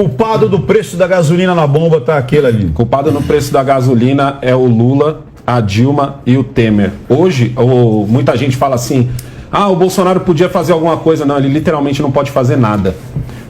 culpado do preço da gasolina na bomba tá aquele ali. Culpado no preço da gasolina é o Lula, a Dilma e o Temer. Hoje, muita gente fala assim, o Bolsonaro podia fazer alguma coisa. Não, ele literalmente não pode fazer nada.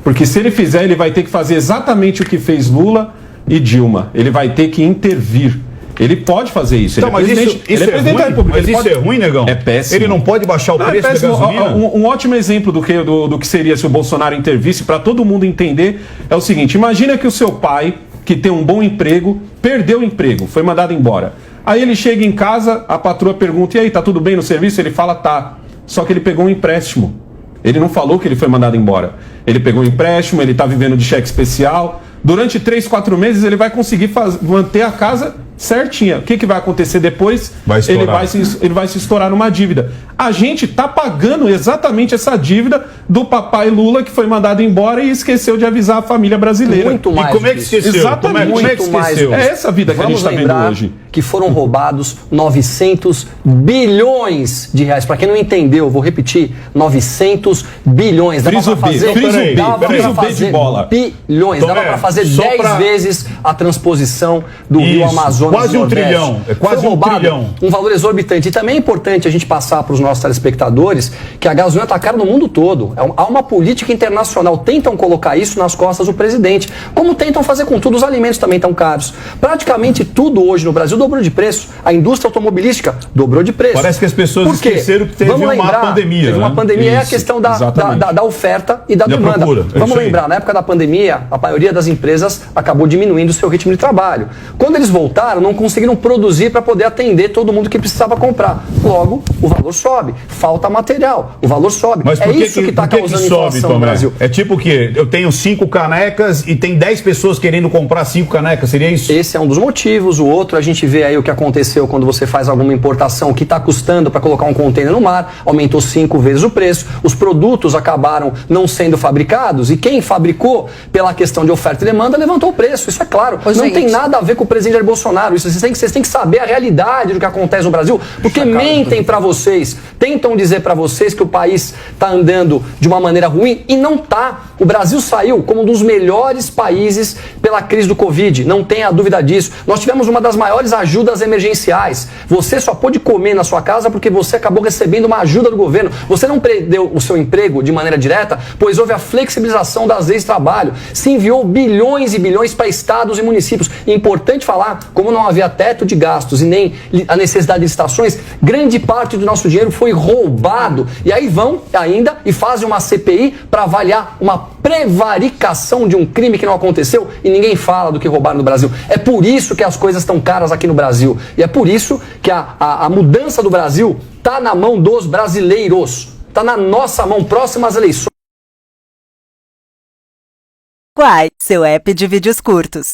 Porque se ele fizer, ele vai ter que fazer exatamente o que fez Lula e Dilma. Ele vai ter que intervir. Ele pode fazer isso. Então, mas isso é ruim, negão? É péssimo. Ele não pode baixar o preço da gasolina? Um ótimo exemplo do que seria se o Bolsonaro intervisse, para todo mundo entender, é o seguinte. Imagina que o seu pai, que tem um bom emprego, perdeu o emprego, foi mandado embora. Aí ele chega em casa, a patroa pergunta, e aí, tá tudo bem no serviço? Ele fala, tá. Só que ele pegou um empréstimo. Ele não falou que ele foi mandado embora. Ele pegou um empréstimo, ele tá vivendo de cheque especial. Durante 3, 4 meses ele vai conseguir manter a casa certinha. O que vai acontecer depois? Ele vai se estourar numa dívida. A gente está pagando exatamente essa dívida do papai Lula, que foi mandado embora e esqueceu de avisar a família brasileira. Muito mais. E como é que esqueceu? Exatamente. Como é que esqueceu? É essa vida que a gente está vendo hoje. Que foram roubados 900 bilhões de reais. Para quem não entendeu, vou repetir, 900 bilhões. Dava para fazer bilhões. Dava para fazer 10 vezes a transposição do Rio Amazonas. Quase um trilhão. É quase um trilhão. Um valor exorbitante. E também é importante a gente passar para os nossos telespectadores que a gasolina está cara no mundo todo. Há uma política internacional. Tentam colocar isso nas costas do presidente. Como tentam fazer com tudo. Os alimentos também estão caros. Praticamente tudo hoje no Brasil dobrou de preço. A indústria automobilística dobrou de preço. Parece que as pessoas esqueceram que teve uma pandemia. Teve uma pandemia. É a questão da oferta e da demanda. Procura. Vamos lembrar, na época da pandemia, a maioria das empresas acabou diminuindo o seu ritmo de trabalho. Quando eles voltaram, não conseguiram produzir para poder atender todo mundo que precisava comprar. Logo, o valor sobe. Falta material. O valor sobe. Mas é isso que está causando inflação no Brasil. É tipo o quê? Eu tenho 5 canecas e tem 10 pessoas querendo comprar 5 canecas. Seria isso? Esse é um dos motivos. O outro, a gente vê aí o que aconteceu quando você faz alguma importação, o que está custando para colocar um container no mar, aumentou 5 vezes o preço. Os produtos acabaram não sendo fabricados e quem fabricou, pela questão de oferta e demanda, levantou o preço. Isso é claro. Não tem nada a ver com o presidente Jair Bolsonaro. Isso, vocês têm que saber a realidade do que acontece no Brasil, porque mentem para vocês, tentam dizer para vocês que o país está andando de uma maneira ruim e não está. O Brasil saiu como um dos melhores países pela crise do Covid, não tenha dúvida disso. Nós tivemos uma das maiores ajudas emergenciais. Você só pôde comer na sua casa porque você acabou recebendo uma ajuda do governo. Você não perdeu o seu emprego de maneira direta, pois houve a flexibilização das leis de trabalho. Se enviou bilhões e bilhões para estados e municípios. E é importante falar, como não havia teto de gastos e nem a necessidade de licitações, grande parte do nosso dinheiro foi roubado. E aí vão ainda e fazem uma CPI para avaliar uma prevaricação de um crime que não aconteceu e ninguém fala do que roubaram no Brasil. É por isso que as coisas estão caras aqui no Brasil. E é por isso que a mudança do Brasil está na mão dos brasileiros. Está na nossa mão, próximas eleições. Quai, seu app de vídeos curtos.